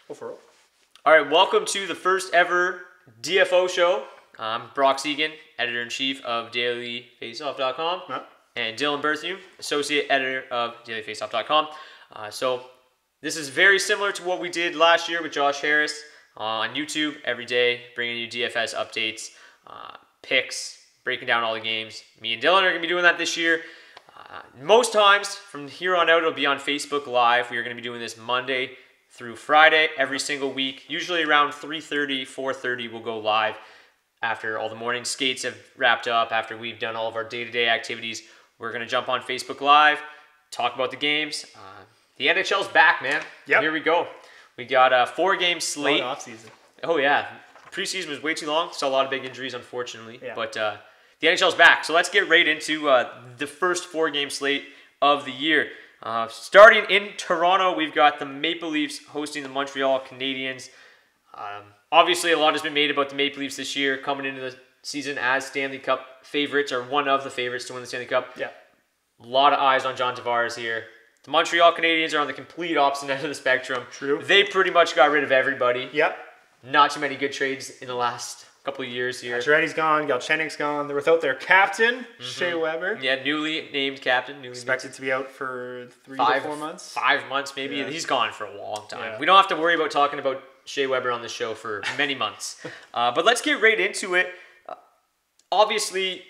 Go for it. All right, welcome to the first ever DFO Show. I'm Brock Seguin, editor-in-chief of dailyfaceoff.com, and Dylan Berthiaume, associate editor of dailyfaceoff.com. So this is very similar to what we did last year with Josh Harris on YouTube every day, bringing you DFS updates, picks, breaking down all the games. Me and Dylan are going to be doing that this year. Most times from here on out, it'll be on Facebook Live. We are going to be doing this Monday through Friday every single week. Usually around 3:30, 4:30 we'll go live after all the morning skates have wrapped up, after we've done all of our day-to-day activities. We're going to jump on Facebook Live, talk about the games. The NHL's back, man. Yep. Here we go. We got a 4-game slate. Long off-season. Oh, yeah. Preseason was way too long. Saw a lot of big injuries, unfortunately. Yeah. But the NHL's back. So let's get right into the first 4-game slate of the year. Starting in Toronto, we've got the Maple Leafs hosting the Montreal Canadiens. Obviously, a lot has been made about the Maple Leafs this year, coming into the season as Stanley Cup favorites, or one of the favorites to win the Stanley Cup. Yeah. A lot of eyes on John Tavares here. The Montreal Canadiens are on the complete opposite end of the spectrum. True. They pretty much got rid of everybody. Yep. Not too many good trades in the last couple of years here. Pacioretty's gone. Galchenyuk's gone. They're without their captain, Shea Weber. Yeah, newly named captain. Expected to be out for 3 to 4 months. 5 months, maybe. Yeah. He's gone for a long time. Yeah. We don't have to worry about talking about Shea Weber on the show for many months. But let's get right into it. Obviously,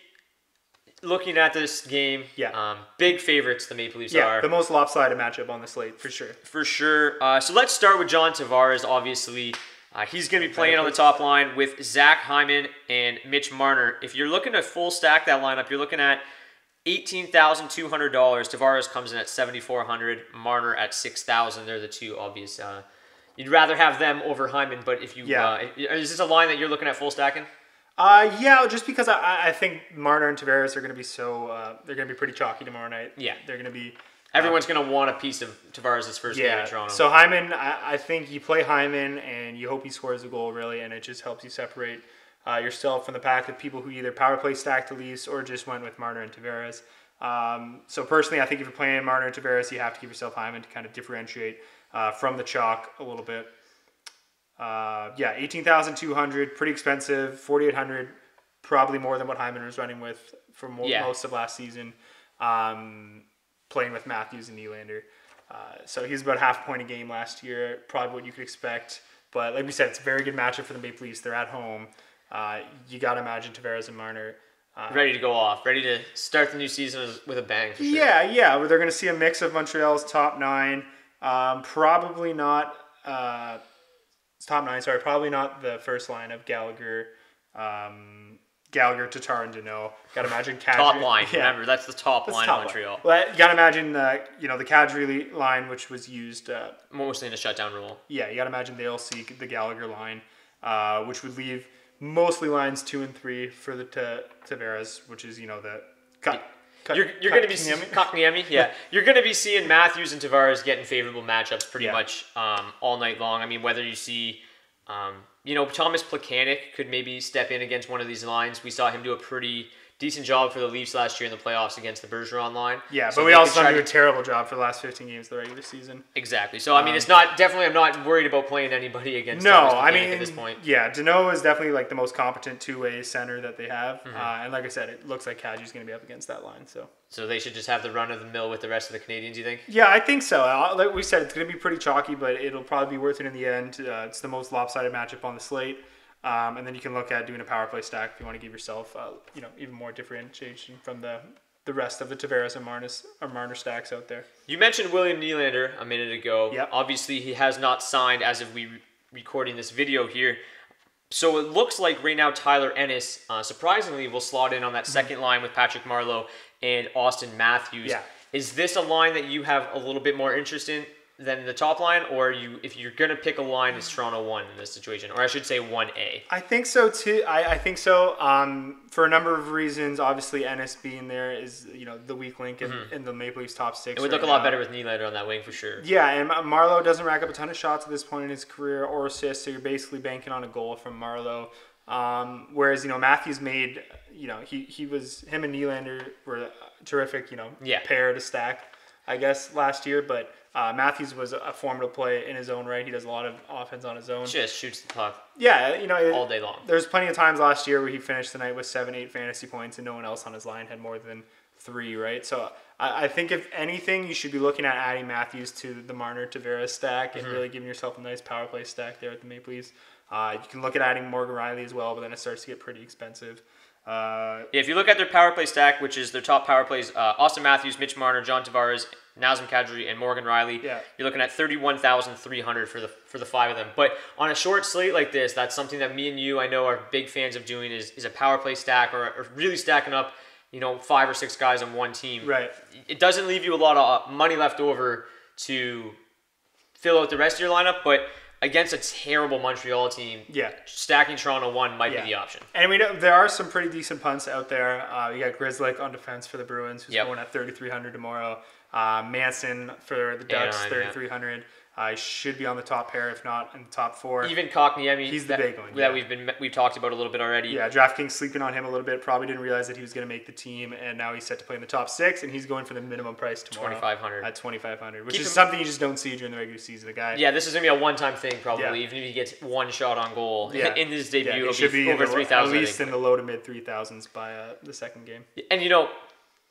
looking at this game, big favorites the Maple Leafs are. The most lopsided matchup on the slate, for sure. For sure. So let's start with John Tavares, obviously. He's going to be playing on the top line with Zach Hyman and Mitch Marner. If you're looking to full stack that lineup, you're looking at $18,200. Tavares comes in at $7,400. Marner at $6,000. They're the two obvious. You'd rather have them over Hyman, but if you is this a line that you're looking at full stacking? Just because I think Marner and Tavares are going to be they're going to be pretty chalky tomorrow night. Yeah. They're going to be... Everyone's going to want a piece of Tavares' first game in Toronto. So Hyman, I think you play Hyman and you hope he scores a goal, really, and it just helps you separate yourself from the pack of people who either power play stacked the Leafs or just went with Marner and Tavares. So personally, I think if you're playing Marner and Tavares, you have to give yourself Hyman to kind of differentiate from the chalk a little bit. $18,200, pretty expensive. $4,800, probably more than what Hyman was running with for most of last season. Playing with Matthews and Nylander. So he was about half a point a game last year, probably what you could expect. But like we said, it's a very good matchup for the Maple Leafs. They're at home. You got to imagine Tavares and Marner. Ready to go off. Ready to start the new season with a bang, for sure. Yeah. They're going to see a mix of Montreal's top 9. Probably not the first line of Gallagher, Tatar, and Deneau. Got to imagine Kadri. Top line. Remember, that's the top line of Montreal. Well, you got to imagine the Kadri line, which was used mostly in a shutdown role. Yeah, you got to imagine they'll see the Gallagher line, which would leave mostly lines 2 and 3 for the Tavares, which is the you're going to be Kotkaniemi. Yeah, you're going to be seeing Matthews and Tavares getting favorable matchups pretty much all night long. I mean, whether you see. Thomas Plekanec could maybe step in against one of these lines. We saw him do a pretty decent job for the Leafs last year in the playoffs against the Bergeron line. Yeah, so but we also saw him do a terrible job for the last 15 games of the regular season. Exactly. So, I mean, it's not... Definitely, I'm not worried about playing anybody against Thomas Plekanec at this point. Yeah, Deneau is definitely like the most competent two-way center that they have. And like I said, it looks like Kadri's going to be up against that line. So they should just have the run of the mill with the rest of the Canadians, you think? Yeah, I think so. Like we said, it's going to be pretty chalky, but it'll probably be worth it in the end. It's the most lopsided matchup on the slate. And then you can look at doing a power play stack if you want to give yourself, even more differentiation from the rest of the Tavares and Marner stacks out there. You mentioned William Nylander a minute ago. Yep. Obviously, he has not signed as of we recording this video here. So it looks like right now Tyler Ennis, surprisingly, will slot in on that second line with Patrick Marleau and Austin Matthews. Yeah. Is this a line that you have a little bit more interest in than the top line, or if you're going to pick a line, it's Toronto 1 in this situation, or I should say 1A? I think so too. I think so for a number of reasons. Obviously, Ennis being there is the weak link in the Maple Leafs top 6. It would look a lot better with Nylander on that wing for sure. Yeah, and Marleau doesn't rack up a ton of shots at this point in his career or assists, so you're basically banking on a goal from Marleau. Whereas Matthews made him and Nylander were a terrific pair to stack, I guess, last year, but Matthews was a formidable play in his own right. He does a lot of offense on his own. Just shoots the puck. Yeah, all day long. There's plenty of times last year where he finished the night with 7-8 fantasy points and no one else on his line had more than 3, right? So I think if anything, you should be looking at adding Matthews to the Marner-Tavares stack and really giving yourself a nice power play stack there at the Maple Leafs. You can look at adding Morgan Rielly as well, but then it starts to get pretty expensive. If you look at their power play stack, which is their top power plays, Austin Matthews, Mitch Marner, John Tavares, Nazem Kadri, and Morgan Rielly, you're looking at $31,300 for the 5 of them. But on a short slate like this, that's something that me and you, I know, are big fans of doing is a power play stack or really stacking up, 5 or 6 guys on one team. Right. It doesn't leave you a lot of money left over to fill out the rest of your lineup, but against a terrible Montreal team, stacking Toronto 1 might be the option. And we know there are some pretty decent punts out there. You got Grzelcyk on defense for the Bruins, who's going at $3,300 tomorrow. Manson for the Ducks, $3,300. Should be on the top pair, if not in the top 4. Even Kotkaniemi, he's the big one. That we've talked about a little bit already. Yeah, DraftKings sleeping on him a little bit. Probably didn't realize that he was going to make the team, and now he's set to play in the top 6, and he's going for the minimum price tomorrow. $2,500. At $2,500, which is something you just don't see during the regular season. The guy. Yeah, this is going to be a one-time thing probably. Even if he gets one shot on goal in his debut, it should be over 3,000. At least in the low to mid 3,000s by the second game. And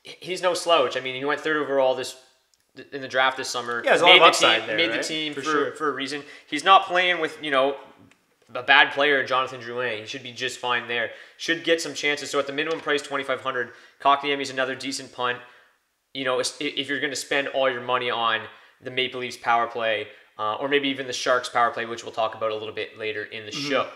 he's no slouch. I mean, he went 3rd overall in the draft this summer. Yeah, there's a lot of upside there, made the team for a reason. He's not playing with, a bad player, Jonathan Drouin. He should be just fine there. Should get some chances. So at the minimum price, $2,500. Kotkaniemi's another decent punt. If you're going to spend all your money on the Maple Leafs power play, or maybe even the Sharks power play, which we'll talk about a little bit later in the show.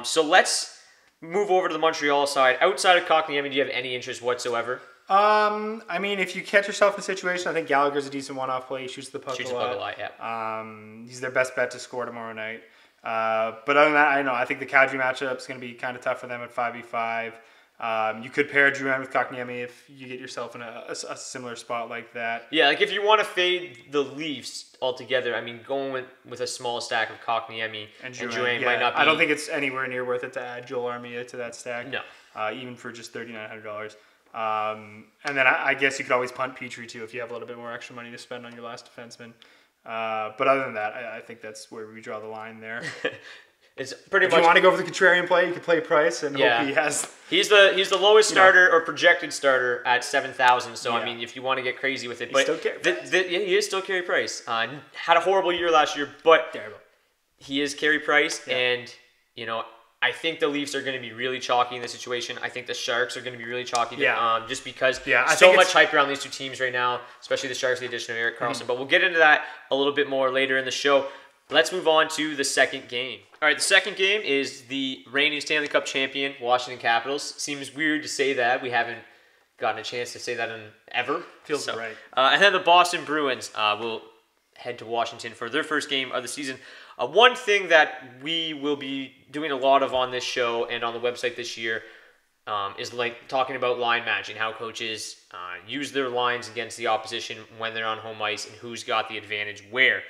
So let's move over to the Montreal side. Outside of Kotkaniemi, do you have any interest whatsoever? I mean, if you catch yourself in a situation, I think Gallagher's a decent one-off play. He shoots the puck a lot. Yeah. He's their best bet to score tomorrow night. But other than that, I think the Kadri matchup is going to be kind of tough for them at 5v5. You could pair Drouin with Kotkaniemi if you get yourself in a similar spot like that. Yeah, like if you want to fade the Leafs altogether, I mean, going with a small stack of Kotkaniemi and Drouin might not be... I don't think it's anywhere near worth it to add Joel Armia to that stack. No. Even for just $3,900. And then I guess you could always punt Petrie too if you have a little bit more extra money to spend on your last defenseman. But other than that, I think that's where we draw the line there. It's pretty if much. You want to go for the contrarian play, you can play Price and hope he has. He's the lowest starter or projected starter at 7,000. So I mean, if you want to get crazy with it, but still Carey Price. He is still Carey Price. Had a horrible year last year, but terrible. He is Carey Price, and I think the Leafs are going to be really chalky in this situation. I think the Sharks are going to be really chalky. Just because so much hype around these two teams right now, especially the Sharks, the addition of Erik Karlsson. But we'll get into that a little bit more later in the show. Let's move on to the second game. All right, the second game is the reigning Stanley Cup champion, Washington Capitals. Seems weird to say that. We haven't gotten a chance to say that in ever. Feels right. And then the Boston Bruins will head to Washington for their first game of the season. One thing that we will be doing a lot of on this show and on the website this year is like talking about line matching, how coaches use their lines against the opposition when they're on home ice and who's got the advantage where.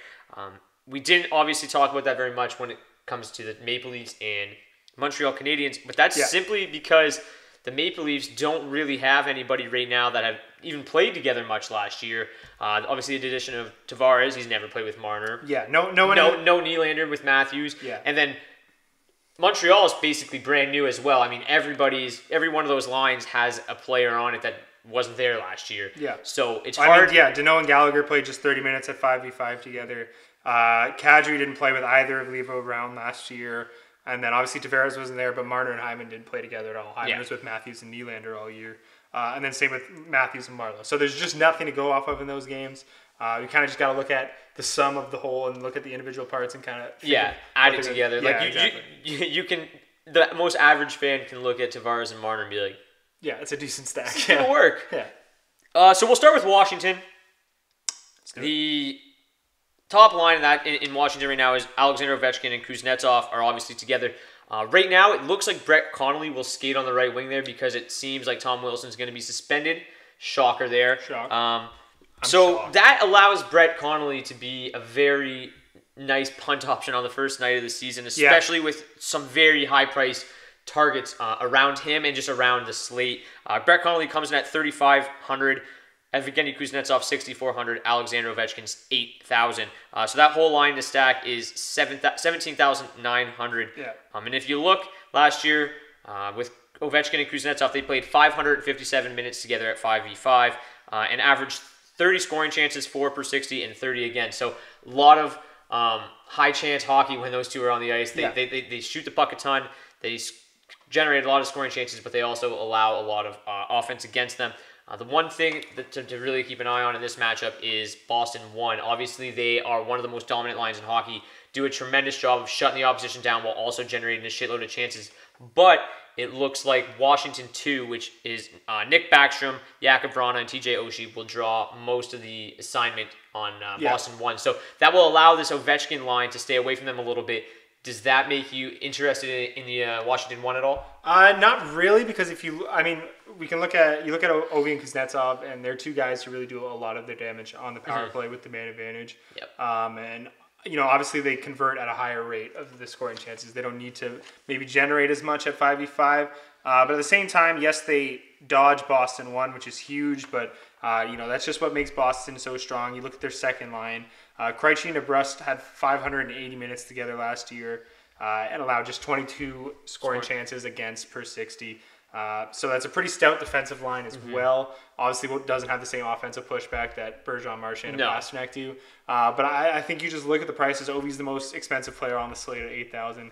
We didn't obviously talk about that very much when it comes to the Maple Leafs and Montreal Canadiens, but that's simply because the Maple Leafs don't really have anybody right now that have even played together much last year. Obviously, the addition of Tavares, he's never played with Marner. Yeah, no Nylander with Matthews. Yeah. And then Montreal is basically brand new as well. I mean, every one of those lines has a player on it that wasn't there last year. Yeah. So it's hard. Danault and Gallagher played just 30 minutes at 5v5 together. Kadri didn't play with either of Levo Brown last year. And then obviously Tavares wasn't there, but Marner and Hyman didn't play together at all. Hyman was with Matthews and Nylander all year. And then same with Matthews and Marleau. So there's just nothing to go off of in those games. You kind of just got to look at the sum of the whole and look at the individual parts and kind of add it together. Exactly. You can, the most average fan can look at Tavares and Marner and be like, yeah, it's a decent stack. It's going to work. Yeah. So we'll start with Washington. The top line in Washington right now is Alexander Ovechkin and Kuznetsov are obviously together. Right now, it looks like Brett Connolly will skate on the right wing there because it seems like Tom Wilson's going to be suspended. Shocker there. So that allows Brett Connolly to be a very nice punt option on the first night of the season, especially with some very high-priced targets around him and just around the slate. Brett Connolly comes in at $3,500. Evgeny Kuznetsov 6,400, Alexander Ovechkin's 8,000. So that whole line to stack is 17,900. Yeah. And if you look last year with Ovechkin and Kuznetsov, they played 557 minutes together at 5v5 and averaged 30 scoring chances, 4 per 60, and 30 again. So a lot of high chance hockey when those two are on the ice. They shoot the puck a ton. They generate a lot of scoring chances, but they also allow a lot of offense against them. The one thing to really keep an eye on in this matchup is Boston 1. Obviously, they are one of the most dominant lines in hockey, do a tremendous job of shutting the opposition down while also generating a shitload of chances. But it looks like Washington 2, which is Nick Backstrom, Jakub Vrana, and TJ Oshie, will draw most of the assignment on Boston 1. So that will allow this Ovechkin line to stay away from them a little bit. Does that make you interested in the Washington 1 at all? Not really, because we can look at Ovi and Kuznetsov, and they're two guys who really do a lot of their damage on the power play with the man advantage. Yep. And obviously they convert at a higher rate of the scoring chances. They don't need to maybe generate as much at 5v5. But at the same time, yes, they dodge Boston 1, which is huge, but that's just what makes Boston so strong. You look at their second line. Krejci and DeBrust had 580 minutes together last year and allowed just 22 scoring chances against per 60. So that's a pretty stout defensive line as well. Obviously, it doesn't have the same offensive pushback that Bergeron, Marchand, and Pastrnak do. But I think you just look at the prices. Ovi's the most expensive player on the slate at $8,000.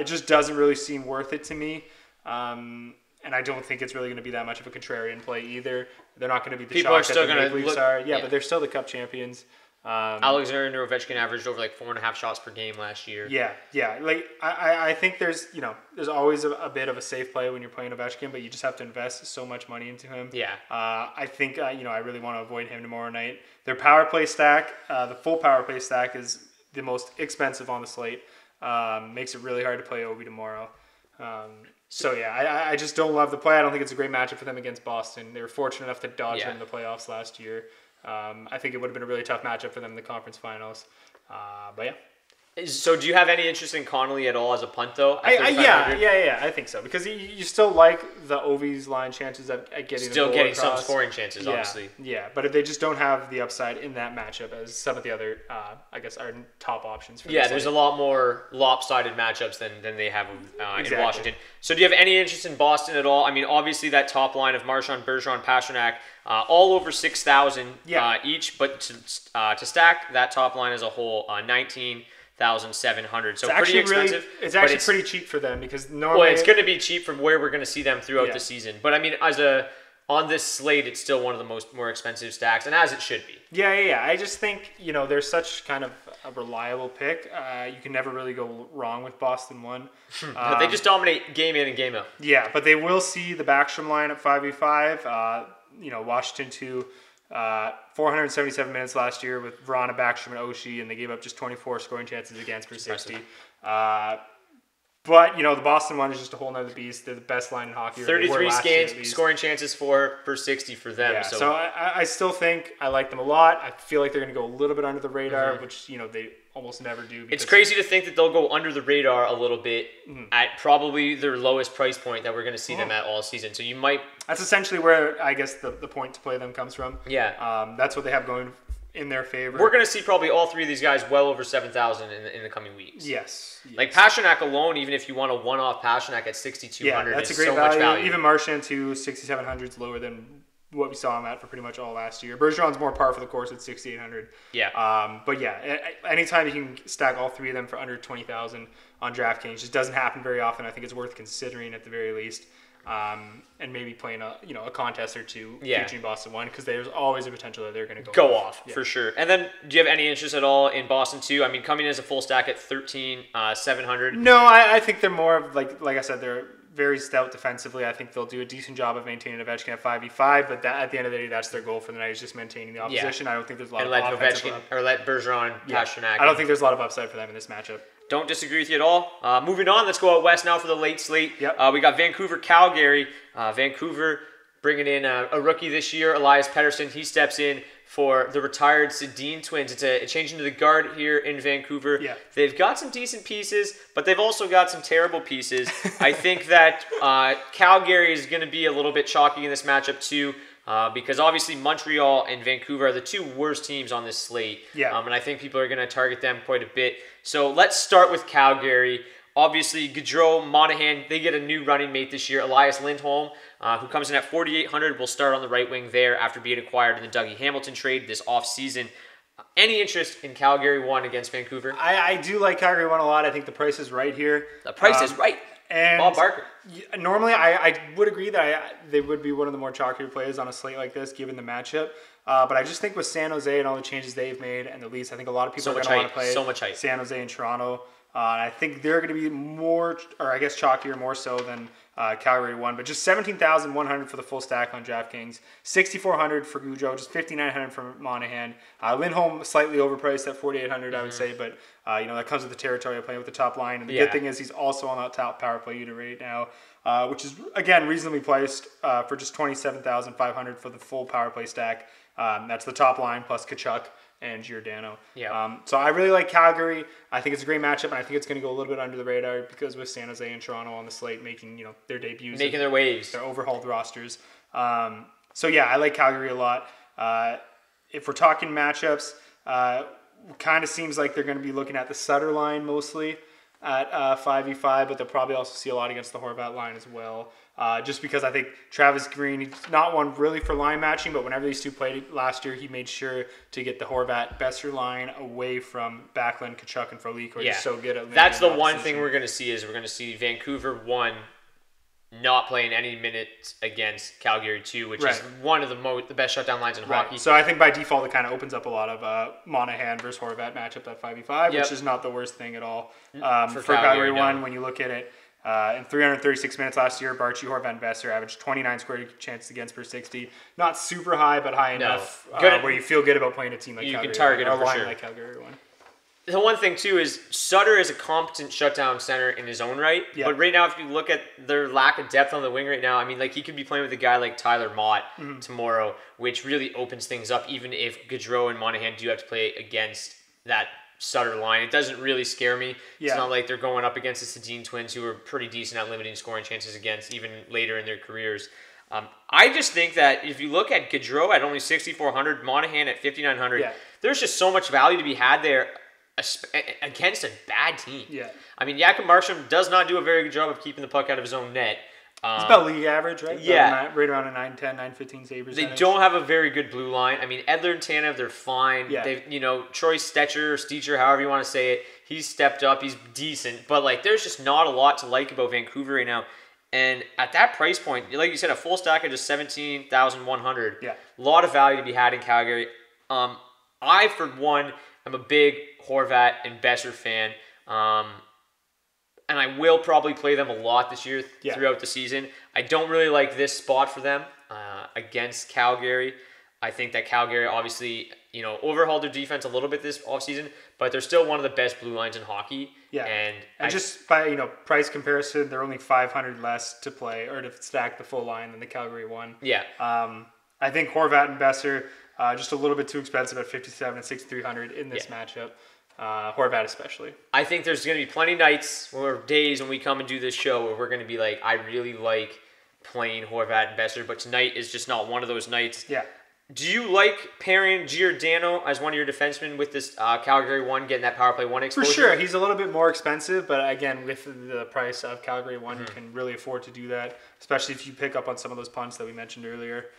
It just doesn't really seem worth it to me. And I don't think it's really going to be that much of a contrarian play either. They're not going to be the shock that the Maple Leafs are. Yeah, but they're still the Cup champions. Alexander Ovechkin averaged over 4.5 shots per game last year. Yeah. I think there's always a bit of a safe play when you're playing Ovechkin, but you just have to invest so much money into him. Yeah. I think I really want to avoid him tomorrow night. Their power play stack, the full power play stack, is the most expensive on the slate. Makes it really hard to play Ovi tomorrow. I just don't love the play. I don't think it's a great matchup for them against Boston. They were fortunate enough to dodge him in the playoffs last year. I think it would have been a really tough matchup for them in the conference finals. But yeah. So do you have any interest in Connolly at all as a punt, though? I think so. Because you still like the Ovi's line chances at getting still the getting across. some scoring chances, obviously. Yeah, but they just don't have the upside in that matchup as some of the other, our top options. For there's a lot more lopsided matchups than they have in Washington. So do you have any interest in Boston at all? I mean, obviously that top line of Marchand, Bergeron, Pastrnak, all over 6,000 each, but to stack that top line as a whole, 19,700. So it's pretty expensive. It's actually pretty cheap for them because normally... Well, it's going to be cheap from where we're going to see them throughout the season. But I mean, on this slate, it's still one of the more expensive stacks, and as it should be. Yeah. I just think, they're such kind of a reliable pick. You can never really go wrong with Boston 1. They just dominate game in and game out. Yeah, but they will see the Backstrom line at 5v5. Washington 2, 477 minutes last year with Vrana, Backstrom, and Oshie, and they gave up just 24 scoring chances against per 60. But, the Boston 1 is just a whole nother beast. They're the best line in hockey. 33 scoring chances per 60 for them. Yeah, so I still think I like them a lot. I feel like they're going to go a little bit under the radar, which, they almost never do. It's crazy to think that they'll go under the radar a little bit at probably their lowest price point that we're going to see them at all season. So you might... That's essentially where, I guess, the point to play them comes from. Yeah. That's what they have going in their favor. We're going to see probably all three of these guys well over 7,000 in the coming weeks. Yes. Like Pastrnak alone, even if you want a one-off Pastrnak at 6,200, that's is a great so much value. Even Marchand too, 6,700 is lower than what we saw him at for pretty much all last year. Bergeron's more par for the course at 6,800. Yeah. But anytime you can stack all three of them for under 20,000 on DraftKings, just doesn't happen very often. I think it's worth considering at the very least. And maybe playing a contest or two featuring Boston 1 because there's always a potential that they're going to go off for sure. And then, do you have any interest at all in Boston 2? I mean, coming in as a full stack at 13,700. No, I think they're more of like I said, they're very stout defensively. I think they'll do a decent job of maintaining Ovechkin at 5v5, but at the end of the day, that's their goal for the night is just maintaining the opposition. I don't think there's a lot of offensive let Bergeron, Pastrnak. I don't think there's a lot of upside for them in this matchup. Don't disagree with you at all. Moving on, let's go out west now for the late slate. Yep. We got Vancouver, Calgary. Vancouver bringing in a rookie this year, Elias Pettersson. He steps in for the retired Sedin twins. It's a change into the guard here in Vancouver. Yeah. They've got some decent pieces, but they've also got some terrible pieces. I think that Calgary is going to be a little bit chalky in this matchup too. because obviously Montreal and Vancouver are the two worst teams on this slate. Yeah. And I think people are going to target them quite a bit. So let's start with Calgary. Obviously, Gaudreau, Monahan, they get a new running mate this year. Elias Lindholm, who comes in at 4,800, will start on the right wing there after being acquired in the Dougie Hamilton trade this offseason. Any interest in Calgary 1 against Vancouver? I do like Calgary 1 a lot. I think the price is right here. The price is right. And Bob Barker. Normally, I would agree that they would be one of the more chalkier plays on a slate like this, given the matchup. But I just think with San Jose and all the changes they've made and the Leafs, I think a lot of people are going to want to play San Jose and Toronto. And I think they're going to be more, or I guess chalkier more so than Calgary 1. But just 17,100 for the full stack on DraftKings, 6,400 for Gaudreau, just 5,900 for Monahan. Lindholm slightly overpriced at 4,800, I would say, but that comes with the territory of playing with the top line. And the good thing is he's also on that top power play unit right now, which is again reasonably priced for just 27,500 for the full power play stack. That's the top line plus Tkachuk and Giordano. Yeah. So I really like Calgary. I think it's a great matchup, and I think it's going to go a little bit under the radar because with San Jose and Toronto on the slate making their debuts, making their waves, their overhauled rosters. So yeah, I like Calgary a lot. If we're talking matchups, kind of seems like they're going to be looking at the Sutter line mostly at 5v5, but they'll probably also see a lot against the Horvat line as well. Just because I think Travis Green, he's not one really for line matching, but whenever these two played last year, he made sure to get the Horvat-Besser line away from Backlund, Tkachuk, and Frolik, who are just so good at that's the one thing we're going to see is we're going to see Vancouver 1 not playing any minutes against Calgary 2, which is one of the best shutdown lines in hockey. So I think by default it kind of opens up a lot of Monahan versus Horvat matchup at 5v5, which is not the worst thing at all. For Calgary 1, when you look at it, in 336 minutes last year, Barchi, Horvat, and Besser averaged 29 square chances against per 60. Not super high, but high enough where you feel good about playing a team like Calgary. You can target or him a line for sure. like Calgary 1. The one thing, too, is Sutter is a competent shutdown center in his own right. Yep. But right now, if you look at their lack of depth on the wing right now, I mean, like he could be playing with a guy like Tyler Mott tomorrow, which really opens things up, even if Gaudreau and Monahan do have to play against that Sutter line. It doesn't really scare me. It's not like they're going up against the Sedin twins, who are pretty decent at limiting scoring chances against, even later in their careers. I just think that if you look at Gaudreau at only 6,400, Monahan at 5,900, there's just so much value to be had there against a bad team. Yeah. I mean, Jakob Markstrom does not do a very good job of keeping the puck out of his own net. It's about league average, right? Yeah. Right around a 910, 915 save percentage. They don't have a very good blue line. I mean, Edler and Tanev, they're fine. Yeah. They've, Troy Stecher, however you want to say it, he's stepped up. He's decent. But, there's just not a lot to like about Vancouver right now. And at that price point, like you said, a full stack of just 17,100. Yeah. A lot of value to be had in Calgary. I, for one, am a big Horvat and Besser fan. And I will probably play them a lot this year throughout the season. I don't really like this spot for them against Calgary. I think that Calgary obviously, overhauled their defense a little bit this offseason, but they're still one of the best blue lines in hockey. Yeah. And just by, price comparison, they're only 500 less to play or to stack the full line than the Calgary 1. Yeah. I think Horvat and Besser just a little bit too expensive at 57 and 6,300 in this matchup. Horvat especially. I think there's going to be plenty of nights or days when we come and do this show where we're going to be like, I really like playing Horvat and Besser, but tonight is just not one of those nights. Yeah. Do you like pairing Giordano as one of your defensemen with this Calgary 1, getting that power play 1 exposure? For sure. He's a little bit more expensive, but again, with the price of Calgary 1, you can really afford to do that, especially if you pick up on some of those punts that we mentioned earlier.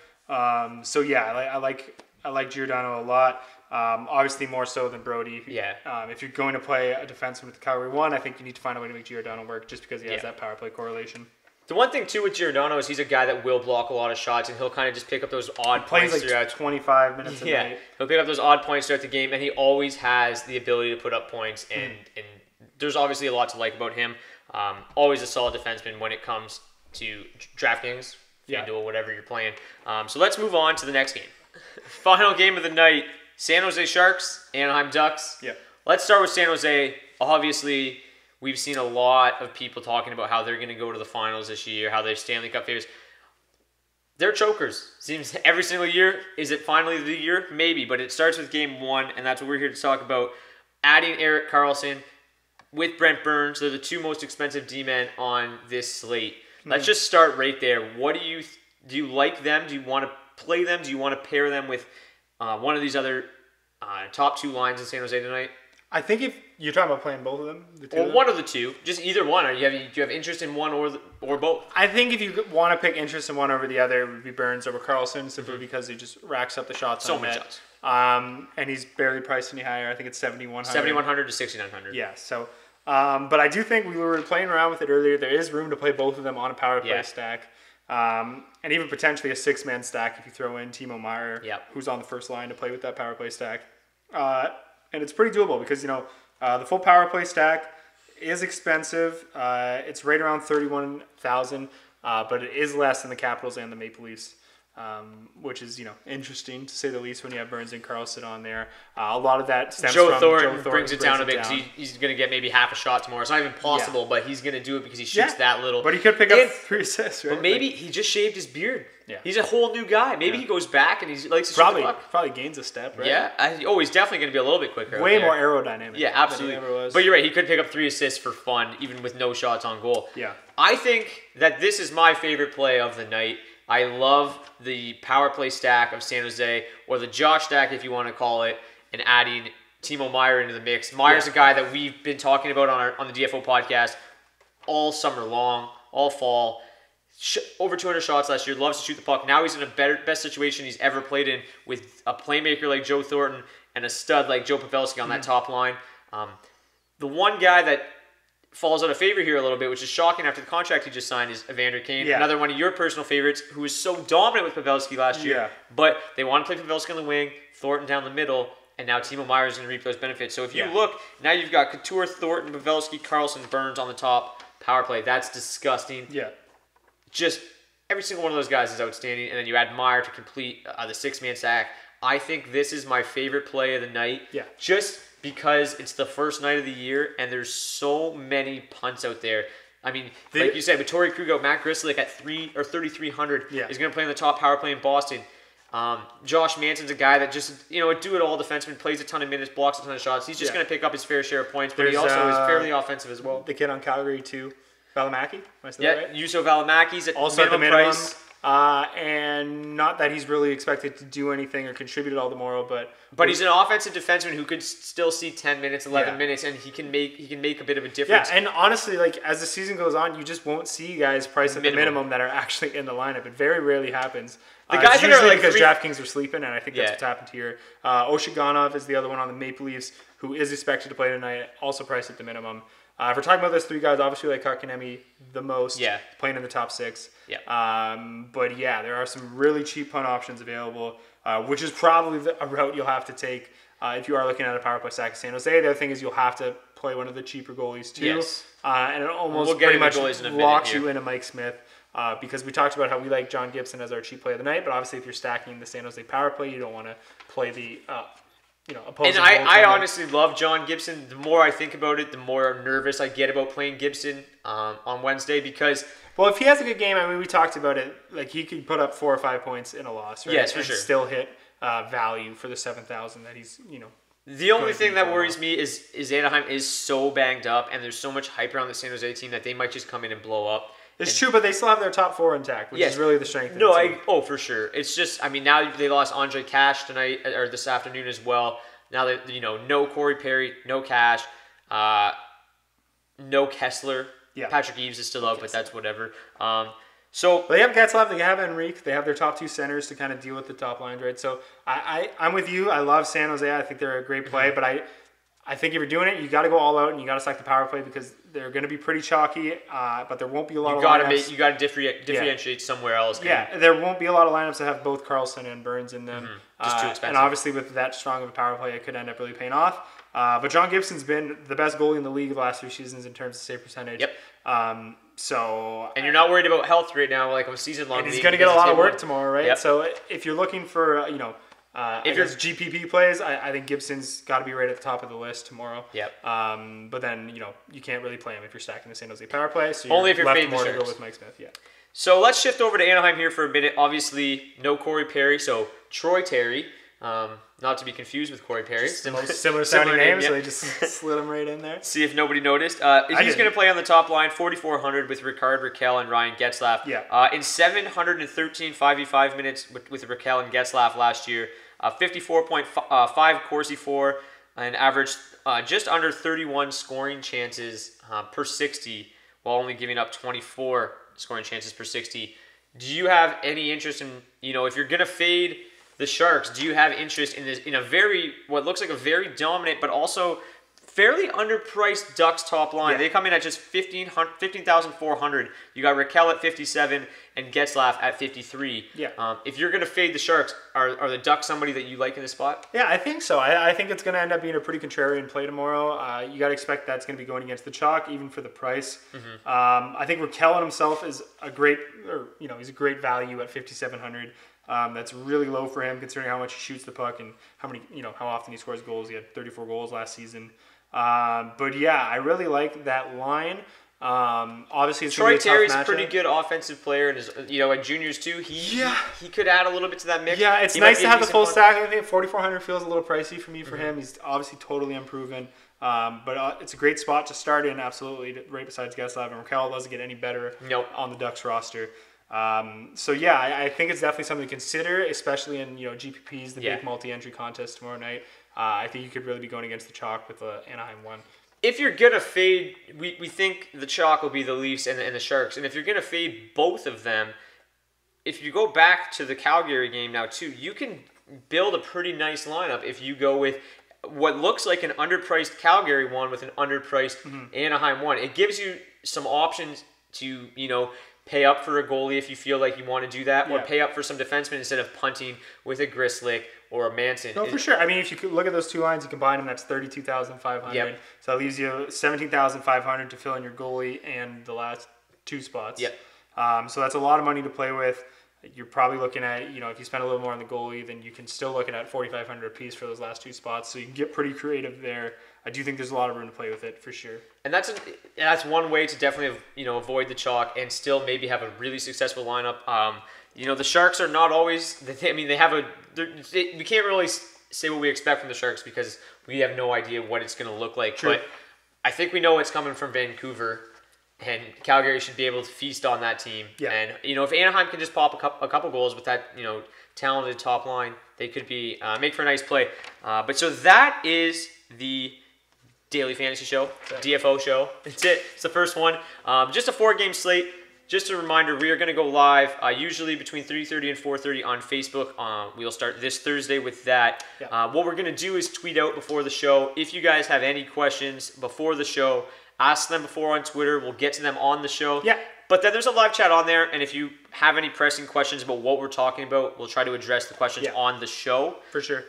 So yeah, I like Giordano a lot. Obviously more so than Brody. Yeah. If you're going to play a defenseman with Calgary 1, I think you need to find a way to make Giordano work just because he has that power play correlation. The one thing, too, with Giordano is he's a guy that will block a lot of shots, and he'll kind of just pick up those odd points throughout. 25 minutes a night. He'll pick up those odd points throughout the game, and he always has the ability to put up points, and there's obviously a lot to like about him. Always a solid defenseman when it comes to DraftKings, FanDuel, whatever you're playing. So let's move on to the next game. Final game of the night, San Jose Sharks, Anaheim Ducks. Yeah. Let's start with San Jose. Obviously, we've seen a lot of people talking about how they're going to go to the finals this year, how they're Stanley Cup favorites. They're chokers. Seems every single year. Is it finally the year? Maybe, but it starts with game 1, and that's what we're here to talk about. Adding Erik Karlsson with Brent Burns. They're the two most expensive D-men on this slate. Let's just start right there. What do you like them? Do you want to play them? Do you want to pair them with one of these other top two lines in San Jose tonight? I think if you're talking about playing both of them, one of the two, just either one. Do you have interest in one or both? I think if you want to pick interest in one over the other, it would be Burns over Karlsson, simply because he just racks up the shots. So many shots. And he's barely priced any higher. I think it's 7,100. 7,100 to 6,900. Yeah. So, but I do think we were playing around with it earlier. There is room to play both of them on a power play stack. And even potentially a 6-man stack if you throw in Timo Meier, who's on the first line to play with that power play stack. And it's pretty doable because, the full power play stack is expensive. It's right around 31,000, but it is less than the Capitals and the Maple Leafs, which is, interesting to say the least when you have Burns and Karlsson on there. A lot of that stems from Joe Thornton brings it down a bit because he's going to get maybe half a shot tomorrow. It's not even possible, but he's going to do it because he shoots that little. But he could pick up 3 assists, right? But maybe he just shaved his beard. Yeah. He's a whole new guy. Maybe he goes back and he likes to shoot the puck. Probably gains a step, right? Yeah. He's definitely going to be a little bit quicker. Way more aerodynamic. Yeah, absolutely. Than he ever was. But you're right. He could pick up 3 assists for fun, even with no shots on goal. Yeah. I think that this is my favorite play of the night. I love the power play stack of San Jose, or the Josh stack if you want to call it, and adding Timo Meier into the mix. Meier's a guy that we've been talking about on the DFO podcast all summer long, all fall. Over 200 shots last year, loves to shoot the puck. Now he's in a best situation he's ever played in with a playmaker like Joe Thornton and a stud like Joe Pavelski on that top line. The one guy that falls out of favor here a little bit, which is shocking after the contract he just signed, is Evander Kane. Yeah. Another one of your personal favorites who was so dominant with Pavelski last year. But they want to play Pavelski on the wing, Thornton down the middle, and now Timo Meier is going to reap those benefits. So if you look, now you've got Couture, Thornton, Pavelski, Karlsson, Burns on the top power play. That's disgusting. Yeah. Just every single one of those guys is outstanding. And then you add Meier to complete the 6-man stack. I think this is my favorite play of the night. Yeah. Just because it's the first night of the year and there's so many punts out there. I mean, like you said, with Torrey Krug out, Matt Grzelcyk at 3,300 is going to play in the top power play in Boston. Josh Manson's a guy that just, a do-it-all defenseman, plays a ton of minutes, blocks a ton of shots. He's just going to pick up his fair share of points, but he also is fairly offensive as well. The kid on Calgary, too. Valimaki? Am I saying that right? Juuso Valimaki's at also minimum price. And not that he's really expected to do anything or contribute at all tomorrow, but he's an offensive defenseman who could still see 10 minutes, 11 minutes, and he can make a bit of a difference. Yeah, and honestly, as the season goes on, you just won't see guys priced at the minimum that are actually in the lineup. It very rarely happens. The guys that are because DraftKings are sleeping, and I think that's what's happened here. Oshiganov is the other one on the Maple Leafs who is expected to play tonight, also priced at the minimum. If we're talking about those 3 guys, obviously like Kotkaniemi the most, playing in the top 6. Yeah. But there are some really cheap punt options available, which is probably a route you'll have to take if you are looking at a power play stack of San Jose. The other thing is you'll have to play one of the cheaper goalies too. Yes. And it almost pretty much locks you into Mike Smith. Because we talked about how we like John Gibson as our cheap play of the night, but obviously if you're stacking the San Jose power play, you don't want to play the opposing. And I honestly love John Gibson. The more I think about it, the more nervous I get about playing Gibson on Wednesday because... Well, if he has a good game, we talked about it, he could put up 4 or 5 points in a loss, right? Yes, for sure. Still hit value for the 7,000 that he's, The only thing that worries me is Anaheim is so banged up, and there's so much hype around the San Jose team that they might just come in and blow up. It's true, but they still have their top 4 intact, which is really the strength of the team. For sure. It's just, now they lost Andre Cash tonight, or this afternoon as well. Now that, no Corey Perry, no Cash, no Kessler. Yeah. Patrick Eaves is still out, but that's whatever. So they have Getzlaf, they have Enrique, they have their top 2 centers to kind of deal with the top lines, right? So I'm with you. I love San Jose. I think they're a great play, but I think if you're doing it, you got to go all out and you got to stack the power play because they're going to be pretty chalky, but there won't be a lot of lineups. You got to differentiate somewhere else. Yeah, there won't be a lot of lineups that have both Karlsson and Burns in them. Just too expensive. And obviously with that strong of a power play, it could end up really paying off. But John Gibson's been the best goalie in the league the last 3 seasons in terms of save percentage. Yep. And you're not worried about health right now, like a season-long league. And he's going to get a lot of work tomorrow, right? Yep. So if you're looking for, if your GPP plays, I think Gibson's got to be right at the top of the list tomorrow. Yep. But then, you can't really play him if you're stacking the San Jose power play. So only if you're left more to go with Mike Smith. Yeah. So let's shift over to Anaheim here for a minute. Obviously, no Corey Perry, so Troy Terry. Not to be confused with Corey Perry. Similar sounding names, so they just slid him right in there. See if nobody noticed. He's going to play on the top line, 4,400 with Ricard Rakell and Ryan Getzlaf. Yeah. In 713 5v5 minutes with Rakell and Getzlaf last year, 54.5 Corsi for, and averaged just under 31 scoring chances per 60, while only giving up 24 scoring chances per 60. Do you have any interest in, if you're going to fade the Sharks, do you have interest in this, in what looks like a very dominant, but also fairly underpriced Ducks top line? Yeah. They come in at just 15,400. You got Rakell at 57 and Getzlaf at 53. Yeah. If you're going to fade the Sharks, are the Ducks somebody that you like in this spot? Yeah, I think so. I think it's going to end up being a pretty contrarian play tomorrow. You got to expect that's going to be going against the Chalk, even for the price. Mm-hmm. I think Rakell in himself is he's a great value at 5,700. That's really low for him considering how much he shoots the puck and how often he scores goals. He had 34 goals last season. But yeah, I really like that line. Obviously, it's Troy Terry's a pretty good offensive player, and at juniors too, he could add a little bit to that mix. Yeah, it's nice to have the full stack. I think 4,400 feels a little pricey for me for him. He's obviously totally unproven. But it's a great spot to start in, absolutely, right besides Getzlaf. And Rakell doesn't get any better on the Ducks roster. So yeah, I think it's definitely something to consider, especially in GPPs, the big multi-entry contest tomorrow night. I think you could really be going against the Chalk with the Anaheim one. If you're gonna fade, we think the Chalk will be the Leafs and the Sharks, and if you're gonna fade both of them, if you go back to the Calgary game now too, you can build a pretty nice lineup if you go with what looks like an underpriced Calgary one with an underpriced Anaheim one. It gives you some options to pay up for a goalie if you feel like you want to do that, or pay up for some defensemen instead of punting with a Grisslick or a Manson. No, for sure. I mean, if you could look at those two lines, you combine them, that's 32,500. Yep. So that leaves you 17,500 to fill in your goalie and the last two spots. Yep. So that's a lot of money to play with. You're probably looking at, if you spend a little more on the goalie, then you can still look at 4,500 a piece for those last two spots. So you can get pretty creative there. I do think there's a lot of room to play with it for sure. And that's one way to definitely avoid the Chalk and still maybe have a really successful lineup. The Sharks are not always. They have we can't really say what we expect from the Sharks because we have no idea what it's going to look like. True. But I think we know it's coming from Vancouver, and Calgary should be able to feast on that team. Yeah. And if Anaheim can just pop a couple goals with that talented top line, they could be make for a nice play. But so that is the Daily Fantasy Show, DFO Show. That's it. It's the first one. Just a 4-game slate. Just a reminder, we are going to go live usually between 3:30 and 4:30 on Facebook. We'll start this Thursday with that. Yeah. What we're going to do is tweet out before the show. If you guys have any questions before the show, ask them before on Twitter. We'll get to them on the show. Yeah. But then there's a live chat on there, and if you have any pressing questions about what we're talking about, we'll try to address the questions on the show. For sure.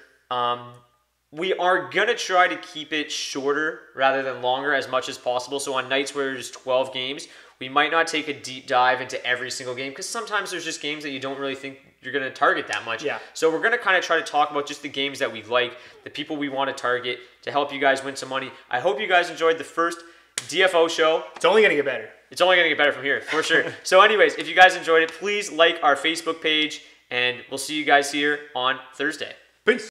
We are going to try to keep it shorter rather than longer as much as possible. So on nights where there's 12 games, we might not take a deep dive into every single game because sometimes there's just games that you don't really think you're going to target that much. Yeah. So we're going to kind of try to talk about just the games that we like, the people we want to target to help you guys win some money. I hope you guys enjoyed the first DFO show. It's only going to get better. It's only going to get better from here, for sure. So anyways, if you guys enjoyed it, please like our Facebook page, and we'll see you guys here on Thursday.